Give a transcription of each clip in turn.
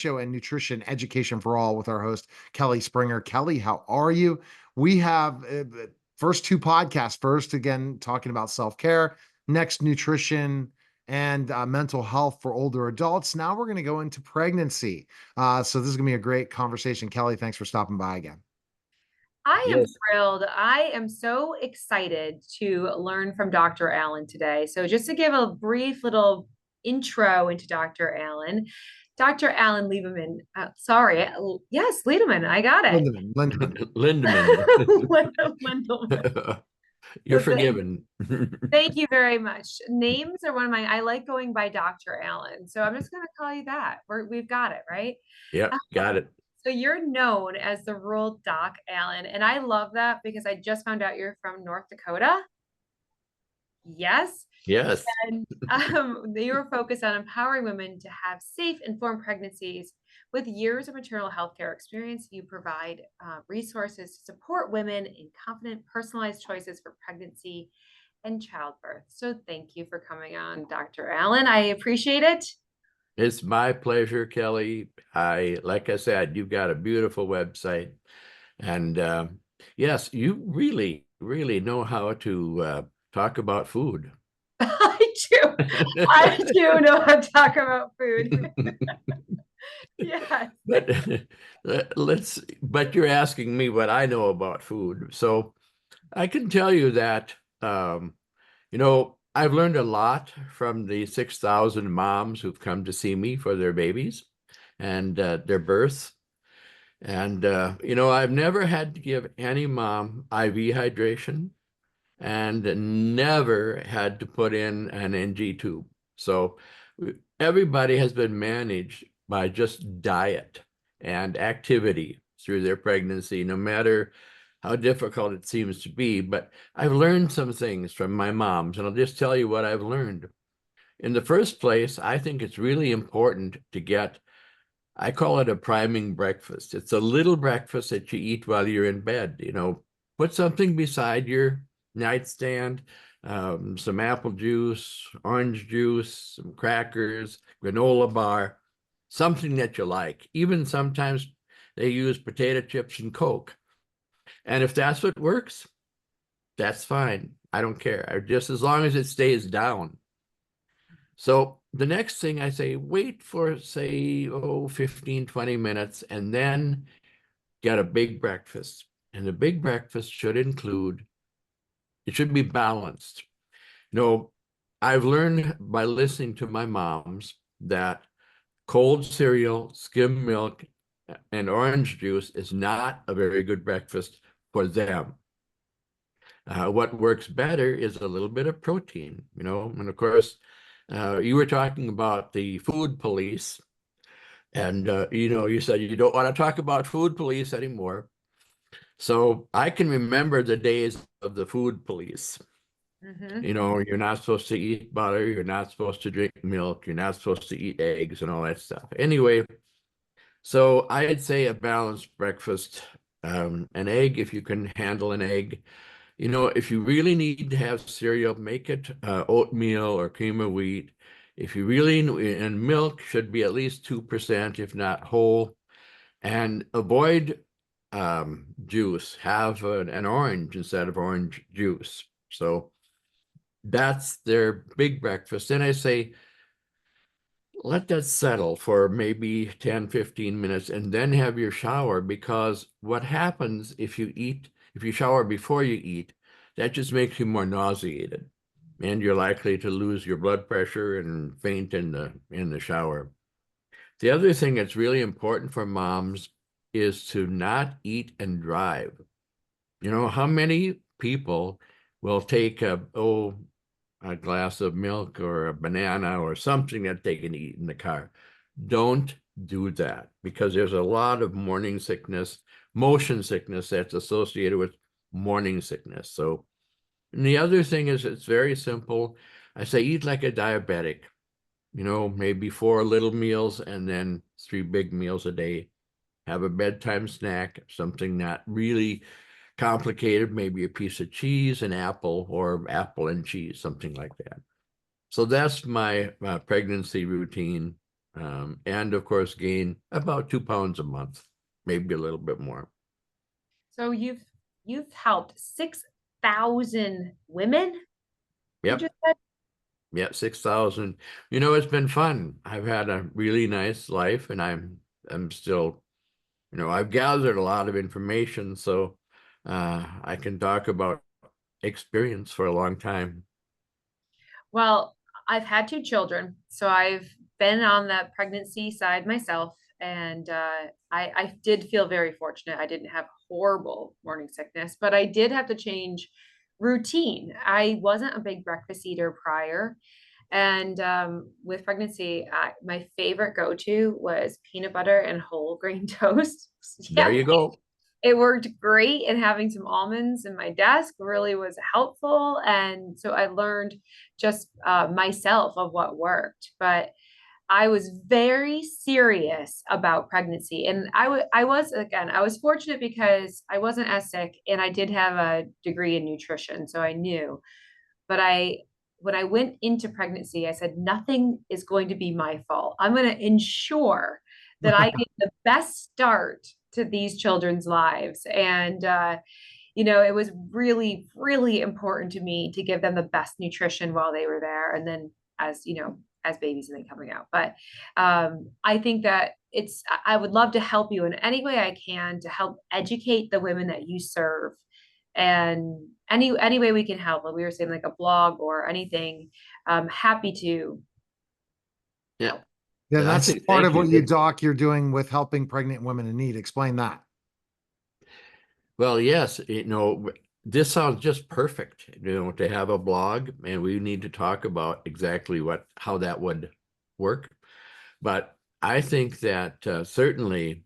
Show and nutrition education for all with our host Kelly Springer. Kelly, how are you? We have first two podcasts. First, again, talking about self-care. Next, nutrition and mental health for older adults. Now we're going to go into pregnancy. So this is going to be a great conversation. Kelly, thanks for stopping by again. I am Yes, thrilled. I am so excited to learn from Dr. Allen today. So, just to give a brief little intro into Dr. Allen, Dr. Allen Lieberman, yes, Lieberman, I got it. Lindemann. Lindemann. Lindemann. You're So thank, forgiven. thank you very much. Names are one of I like going by Dr. Allen. So, I'm just going to call you that. We've got it, right? Yep, got it. So you're known as the rural Doc Allen, and I love that because I just found out you're from North Dakota. Yes. Yes. And they were focused on empowering women to have safe, informed pregnancies. With years of maternal health care experience, you provide resources to support women in confident, personalized choices for pregnancy and childbirth. So thank you for coming on, Dr. Allen. I appreciate it. It's my pleasure, Kelly. Like I said, you've got a beautiful website. And yes, you really, really know how to talk about food. I do. I do know how to talk about food. Yes. But but you're asking me what I know about food. So I can tell you that, I've learned a lot from the 6,000 moms who've come to see me for their babies and their births. And, I've never had to give any mom IV hydration and never had to put in an NG tube. So everybody has been managed by just diet and activity through their pregnancy, no matter how difficult it seems to be. But I've learned some things from my moms, and I'll just tell you what I've learned. In the first place, I think it's really important to get, I call it a priming breakfast. It's a little breakfast that you eat while you're in bed. Put something beside your nightstand, some apple juice, orange juice, some crackers, granola bar, something that you like. Even sometimes they use potato chips and Coke. And if that's what works, that's fine. I don't care. Just as long as it stays down. So the next thing I say, wait for, say, 15, 20 minutes, and then get a big breakfast. And the big breakfast should include, it should be balanced. I've learned by listening to my moms that cold cereal, skim milk, and orange juice is not a very good breakfast for them. What works better is a little bit of protein, and of course, you were talking about the food police, and you said you don't want to talk about food police anymore. So I can remember the days of the food police. Mm-hmm. You're not supposed to eat butter, you're not supposed to drink milk, you're not supposed to eat eggs and all that stuff. Anyway, so I'd say a balanced breakfast, an egg if you can handle an egg. If you really need to have cereal, make it oatmeal or cream of wheat. If you really, and milk should be at least 2%, if not whole. And avoid juice. Have an orange instead of orange juice. So that's their big breakfast. Then I say, let that settle for maybe 10, 15 minutes and then have your shower, because what happens if you shower before you eat, that just makes you more nauseated and you're likely to lose your blood pressure and faint in the shower. The other thing that's really important for moms is to not eat and drive. How many people will take a glass of milk or a banana or something that they can eat in the car? Don't do that, because there's a lot of morning sickness, motion sickness that's associated with morning sickness. So, and the other thing is, it's very simple. I say eat like a diabetic, maybe 4 little meals and then 3 big meals a day. Have a bedtime snack, something not really complicated, maybe a piece of cheese, an apple, or apple and cheese, something like that. So that's my pregnancy routine. and of course gain about 2 pounds a month, maybe a little bit more. So you've helped 6,000 women, you Yep. just said? Yeah, 6,000. It's been fun. I've had a really nice life, and I'm still, I've gathered a lot of information, so I can talk about experience for a long time. Well, I've had two children, so I've been on the pregnancy side myself, and I did feel very fortunate. I didn't have horrible morning sickness, but I did have to change routine. I wasn't a big breakfast eater prior, and with pregnancy, my favorite go-to was peanut butter and whole grain toast. There Yeah, you go. it worked great, and having some almonds in my desk really was helpful. And so I learned just myself of what worked. But I was very serious about pregnancy. And I was, again, I was fortunate because I wasn't as sick and I did have a degree in nutrition. So I knew. But when I went into pregnancy, I said, nothing is going to be my fault. I'm going to ensure that I get the best start to these children's lives. And, it was really, really important to me to give them the best nutrition while they were there. And then as babies and then coming out. But I think that I would love to help you in any way I can to help educate the women that you serve, and any way we can help, like we were saying, like a blog or anything. Happy to Yeah. help. Yeah, I that's think, part thank of you. what you doc you're doing with helping pregnant women in need. Explain that. Well, yes, this sounds just perfect, to have a blog, and we need to talk about exactly how that would work. But I think that certainly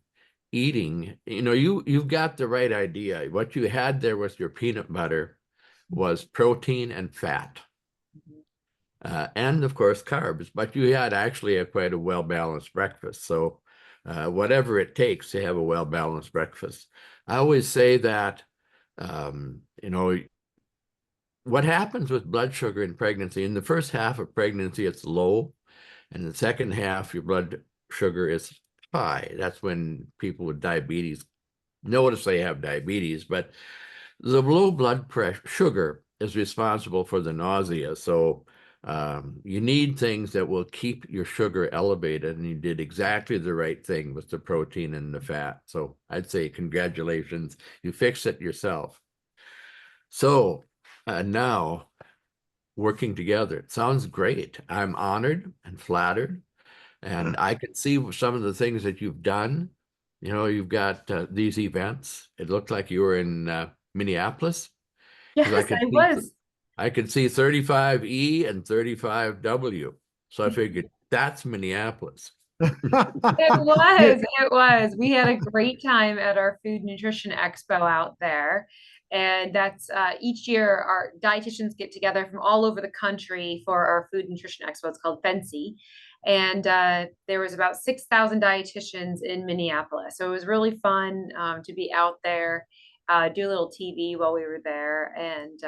eating, you've got the right idea. What you had there with your peanut butter was protein and fat, and of course carbs. But you had actually quite a well-balanced breakfast. So whatever it takes to have a well-balanced breakfast. I always say that, what happens with blood sugar in pregnancy, in the first half of pregnancy, it's low. And the second half, your blood sugar is high. That's when people with diabetes notice they have diabetes. But the low blood pressure sugar is responsible for the nausea. So you need things that will keep your sugar elevated. And you did exactly the right thing with the protein and the fat. So I'd say congratulations. You fixed it yourself. So now working together, it sounds great. I'm honored and flattered. And I can see some of the things that you've done. You've got these events. It looked like you were in Minneapolis, because Yes, I was. I could see 35E and 35W. So I figured that's Minneapolis. It Yeah. was. It was. We had a great time at our Food Nutrition Expo out there. And that's each year our dietitians get together from all over the country for our Food Nutrition Expo. It's called Fancy. And there was about 6,000 dietitians in Minneapolis. So it was really fun to be out there, do a little TV while we were there. And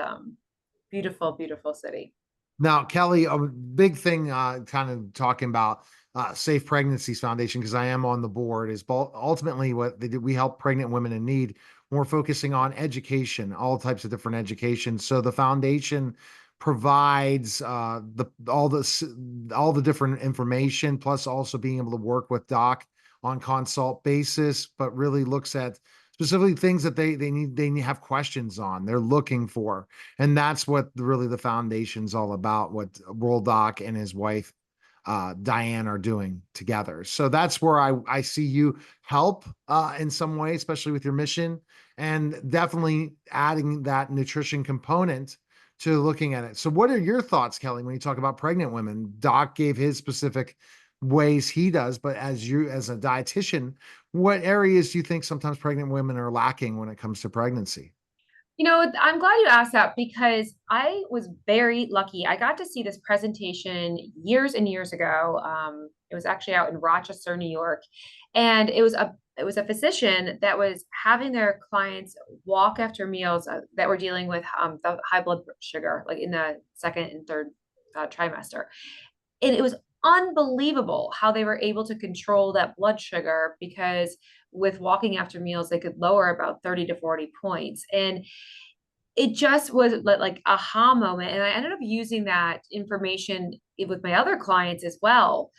beautiful, beautiful city. Now, Kelly, a big thing, kind of talking about Safe Pregnancies Foundation, because I am on the board, is ultimately what they do. We help pregnant women in need. We're focusing on education, all types of different education. So the foundation provides all the different information, plus also being able to work with doc on consult basis, but really looks at specifically things that they have questions on, they're looking for. And that's what really the foundation's all about, what World Doc and his wife, Diane, are doing together. So that's where I see you help in some way, especially with your mission, and definitely adding that nutrition component to looking at it. So what are your thoughts, Kelly, when you talk about pregnant women? Doc gave his specific ways he does, but as you, as a dietitian, what areas do you think sometimes pregnant women are lacking when it comes to pregnancy? I'm glad you asked that because I was very lucky. I got to see this presentation years and years ago. It was actually out in Rochester, New York, and it was a physician that was having their clients walk after meals that were dealing with the high blood sugar, like in the second and third trimester. And it was unbelievable how they were able to control that blood sugar, because with walking after meals, they could lower about 30 to 40 points. And it just was like aha moment. And I ended up using that information with my other clients as well.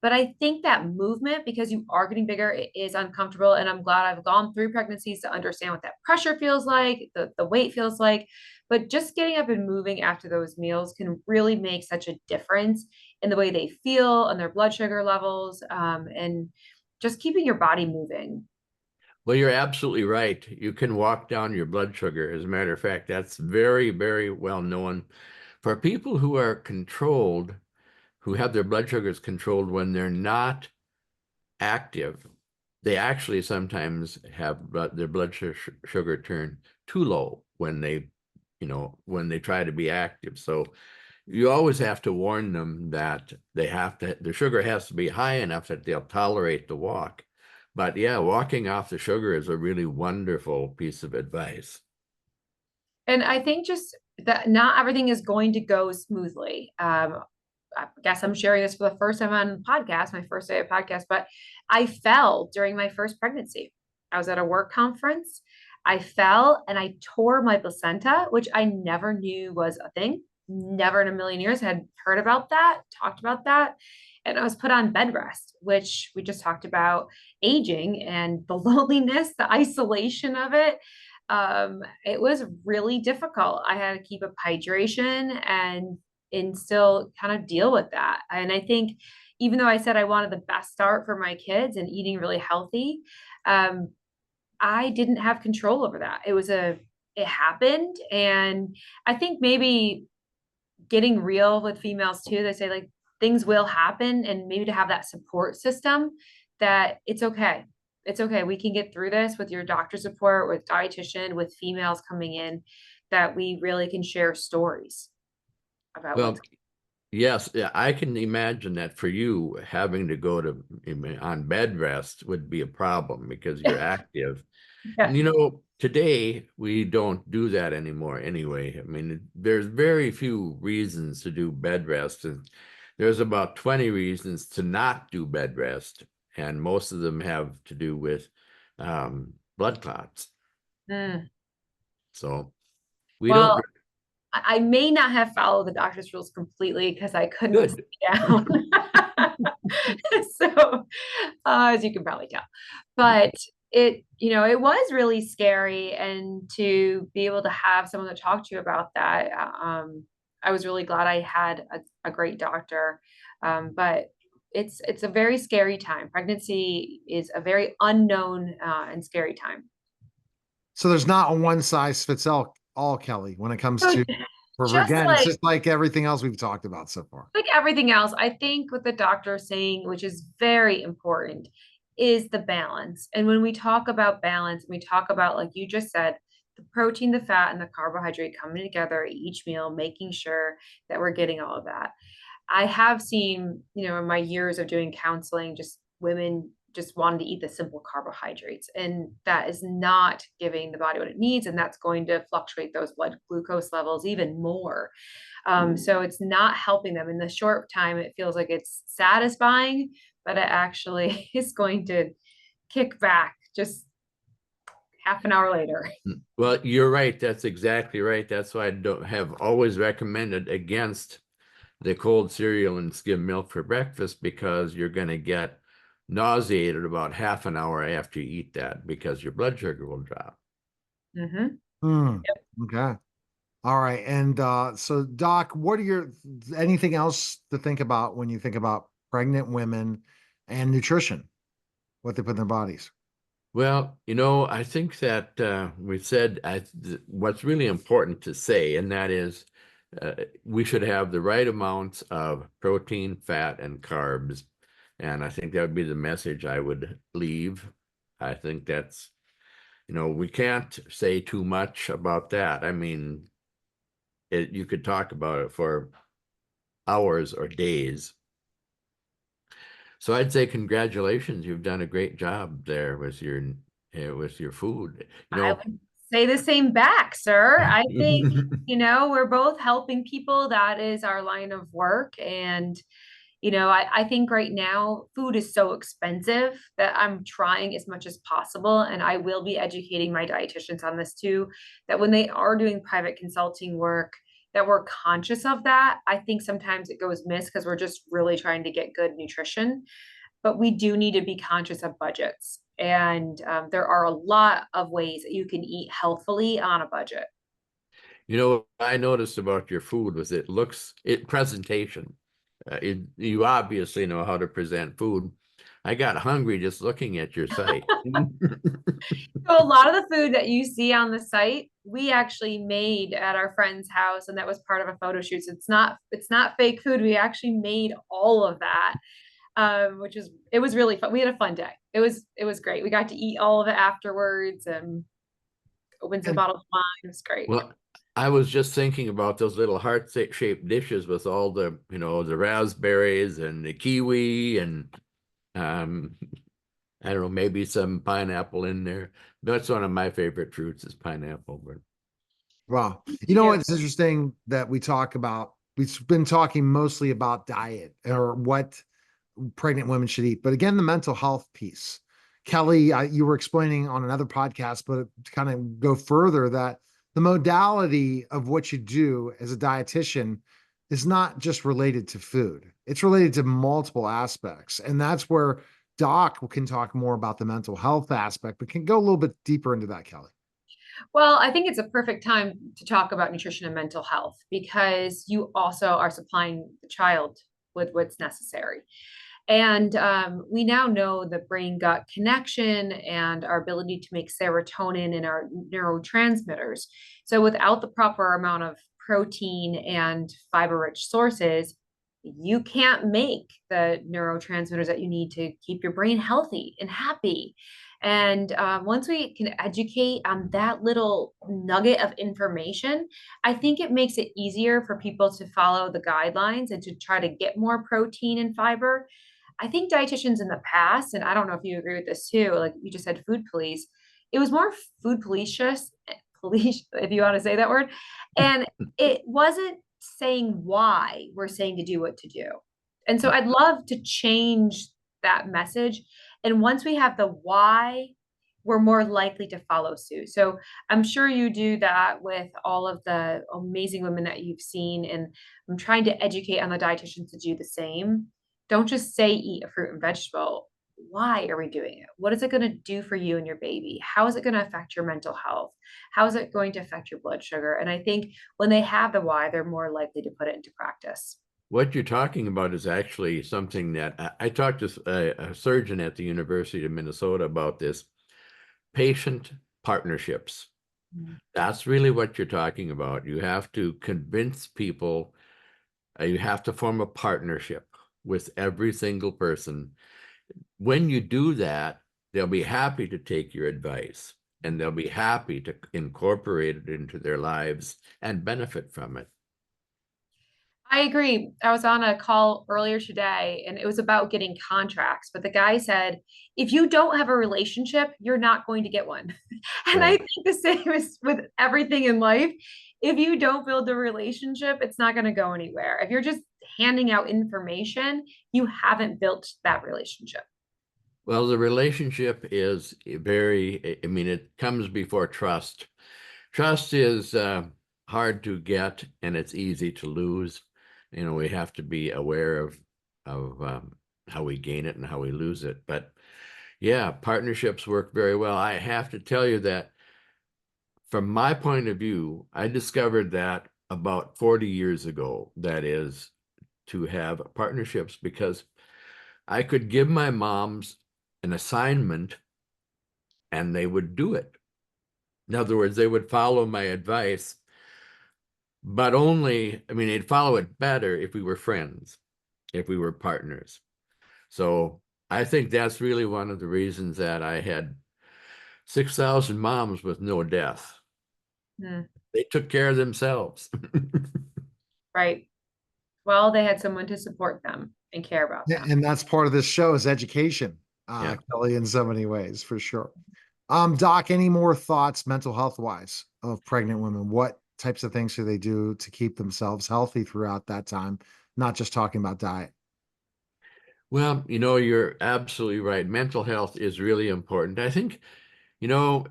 But I think that movement, because you are getting bigger, it is uncomfortable. And I'm glad I've gone through pregnancies to understand what that pressure feels like, the weight feels like. But just getting up and moving after those meals can really make such a difference in the way they feel and their blood sugar levels, and just keeping your body moving. Well, you're absolutely right. You can walk down your blood sugar. As a matter of fact, that's very, very well known. For people who are controlled, who have their blood sugars controlled when they're not active, they actually sometimes have their blood sugar turn too low when when they try to be active. So you always have to warn them that their sugar has to be high enough that they'll tolerate the walk. But yeah, walking off the sugar is a really wonderful piece of advice. And I think just that not everything is going to go smoothly. I guess I'm sharing this for the first time on the podcast, my first day of podcast, but I fell during my first pregnancy. I was at a work conference. I fell and I tore my placenta, which I never knew was a thing. Never in a million years had heard about that, talked about that. And I was put on bed rest, which we just talked about aging and the loneliness, the isolation of it. It was really difficult. I had to keep up hydration and still kind of deal with that. And I think even though I said I wanted the best start for my kids and eating really healthy, um, I didn't have control over that. It happened. And I think maybe getting real with females too, they say like things will happen, and maybe to have that support system that it's okay. It's okay. We can get through this with your doctor support, with dietitian, with females coming in, that we really can share stories about Well, what's. yes, yeah, I can imagine that for you, having to go to on bed rest would be a problem because you're active. Yeah. And today we don't do that anymore anyway. I mean, there's very few reasons to do bed rest, and there's about 20 reasons to not do bed rest, and most of them have to do with blood clots. Mm. So we don't. Well, I may not have followed the doctor's rules completely because I couldn't Good. sit down. So, as you can probably tell, but it was really scary, and to be able to have someone to talk to about that, I was really glad I had a great doctor. But it's a very scary time. Pregnancy is a very unknown and scary time. So there's not a one size fits all, Kelly, when it comes So to, for just again, it's like just like everything else we've talked about so far. like everything else, I think what the doctor is saying, which is very important, is the balance. And when we talk about balance, we talk about, like you just said, the protein, the fat, and the carbohydrate coming together at each meal, making sure that we're getting all of that. I have seen, in my years of doing counseling, just women just wanting to eat the simple carbohydrates. And that is not giving the body what it needs. And that's going to fluctuate those blood glucose levels even more. So it's not helping them in the short time. It feels like it's satisfying, but it actually is going to kick back just half an hour later. Well, you're right. That's exactly right. That's why I don't have always recommended against the cold cereal and skim milk for breakfast, because you're going to get nauseated about half an hour after you eat that because your blood sugar will drop. Mm-hmm. Hmm. Okay. All right. And so Doc, what are anything else to think about when you think about pregnant women and nutrition, what they put in their bodies? Well, I think that we said what's really important to say, and that is we should have the right amounts of protein, fat, and carbs. And I think that would be the message I would leave. I think that's, we can't say too much about that. I mean, you could talk about it for hours or days. So I'd say congratulations. You've done a great job there with your food. I would say the same back, sir. I think, we're both helping people. That is our line of work. And, I think right now food is so expensive that I'm trying as much as possible. And I will be educating my dietitians on this too, that when they are doing private consulting work, that we're conscious of that. I think sometimes it goes missed because we're just really trying to get good nutrition, but we do need to be conscious of budgets. And there are a lot of ways that you can eat healthfully on a budget. You know, what I noticed about your food was presentation. You obviously know how to present food. I got hungry just looking at your site. So a lot of the food that you see on the site, we actually made at our friend's house, and that was part of a photo shoot. So it's not fake food. We actually made all of that, it was really fun. We had a fun day. It was great. We got to eat all of it afterwards and open some And bottles of wine. It was great. Well, I was just thinking about those little heart-shaped dishes with all the raspberries and the kiwi and um, I don't know, maybe some pineapple in there. That's one of my favorite fruits is pineapple. But wow. You know, Yeah. it's interesting that we've been talking mostly about diet or what pregnant women should eat. But again, the mental health piece. Kelly, you were explaining on another podcast, but to kind of go further, that the modality of what you do as a dietitian is not just related to food, it's related to multiple aspects. And that's where Doc can talk more about the mental health aspect, but can go a little bit deeper into that, Kelly. Well, I think it's a perfect time to talk about nutrition and mental health because you also are supplying the child with what's necessary. And we now know the brain gut connection and our ability to make serotonin and our neurotransmitters. So, without the proper amount of protein and fiber rich sources, you can't make the neurotransmitters that you need to keep your brain healthy and happy. And once we can educate on that little nugget of information, I think it makes it easier for people to follow the guidelines and to try to get more protein and fiber. I think dietitians in the past, and I don't know if you agree with this too, like you just said, food police, it was more food police, if you want to say that word. And it wasn't saying why we're saying to do what to do. And so I'd love to change that message. And once we have the why, we're more likely to follow suit. So I'm sure you do that with all of the amazing women that you've seen. And I'm trying to educate on the dietitians to do the same. Don't just say eat a fruit and vegetable. Why are we doing it? What is it going to do for you and your baby? How is it going to affect your mental health? How is it going to affect your blood sugar? And I think when they have the why, they're more likely to put it into practice. what you're talking about is actually something that I talked to a surgeon at the University of Minnesota about this patient partnerships. Mm. That's really what you're talking about. You have to convince people, you have to form a partnership with every single person. When you do that, they'll be happy to take your advice and they'll be happy to incorporate it into their lives and benefit from it. I agree. I was on a call earlier today and it was about getting contracts, but the guy said, if you don't have a relationship, you're not going to get one. And I Right. think the same is with everything in life. If you don't build a relationship, it's not going to go anywhere. If you're just handing out information, you haven't built that relationship. Well, the relationship is I mean, it comes before trust. Trust is hard to get and it's easy to lose. You know, we have to be aware of how we gain it and how we lose it. But yeah, partnerships work very well. I have to tell you that from my point of view, I discovered that about 40 years ago, that is to have partnerships because I could give my moms an assignment and they would do it. In other words, they would follow my advice, but only, I mean, they'd follow it better if we were friends, if we were partners. So I think that's really one of the reasons that I had 6,000 moms with no death. Hmm, They took care of themselves. right. Well, they had someone to support them and care about Yeah, them. and that's part of this show is education, Yeah. Kelly, in so many ways, for sure. Doc, any more thoughts, mental health wise, of pregnant women? What types of things do they do to keep themselves healthy throughout that time? Not just talking about diet. Well, you're absolutely right. Mental health is really important. I think, you know,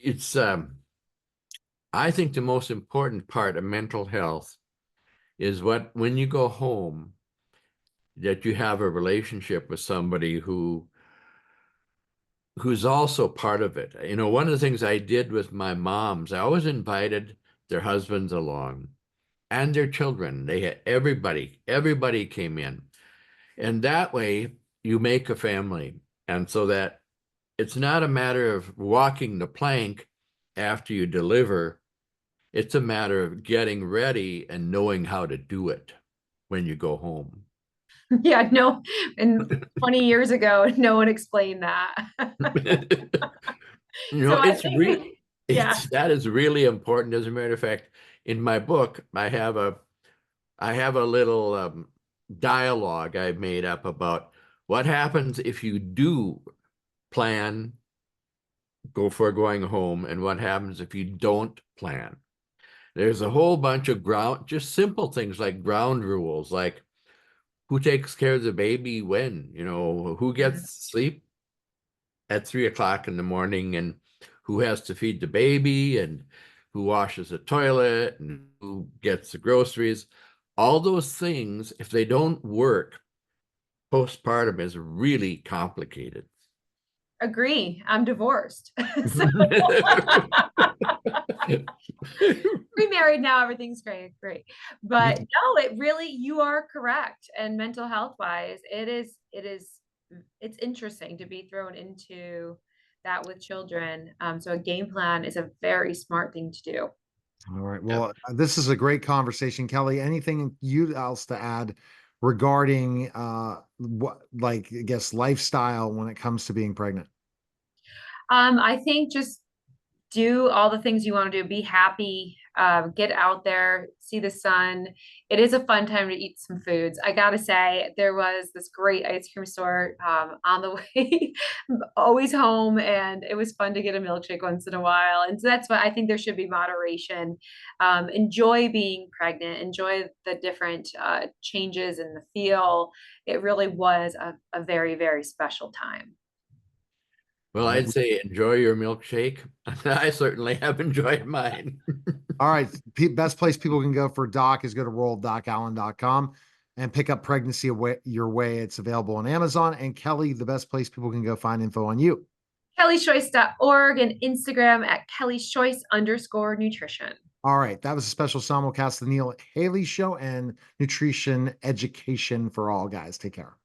it's I think the most important part of mental health is when you go home, that you have a relationship with somebody who's also part of it. One of the things I did with my moms, I always invited their husbands along and their children. They had everybody came in. And that way you make a family. And so that it's not a matter of walking the plank after you deliver. It's a matter of getting ready and knowing how to do it when you go home. Yeah, no, and 20 years ago, no one explained that. So I It's think, really yeah. it's that is really important. As a matter of fact, in my book, I have a little dialogue I've made up about what happens if you do plan go for going home and what happens if you don't plan. There's a whole bunch of just simple things like ground rules, like who takes care of the baby when, who Mhm. gets sleep at 3 o'clock in the morning and who has to feed the baby and who washes the toilet and who gets the groceries. All those things, if they don't work, postpartum is really complicated. Agree. I'm divorced. So remarried now, everything's great, great. But no, it really, you are correct. And mental health wise, it's interesting to be thrown into that with children. So a game plan is a very smart thing to do. All right. Yep. Well, this is a great conversation, Kelly. Anything you else to add regarding what, like, I guess, lifestyle when it comes to being pregnant? I think just do all the things you want to do. Be happy. Get out there, see the sun. It is a fun time to eat some foods. I gotta say, there was this great ice cream store on the way, always home, and it was fun to get a milkshake once in a while. And so that's what I think there should be moderation. Enjoy being pregnant. Enjoy the different changes in the feel. It really was a very, very special time. Well, All I'd right. say enjoy your milkshake. I certainly have enjoyed mine. All right. Best place people can go for Doc is go to royaldocallen.com and pick up Pregnancy Your Way. It's available on Amazon. And Kelly, the best place people can go find info on you. kellyschoice.org and Instagram at kellyschoice_nutrition. All right. That was a special simulcast of the Neil Haley Show and nutrition education for all, guys. Take care.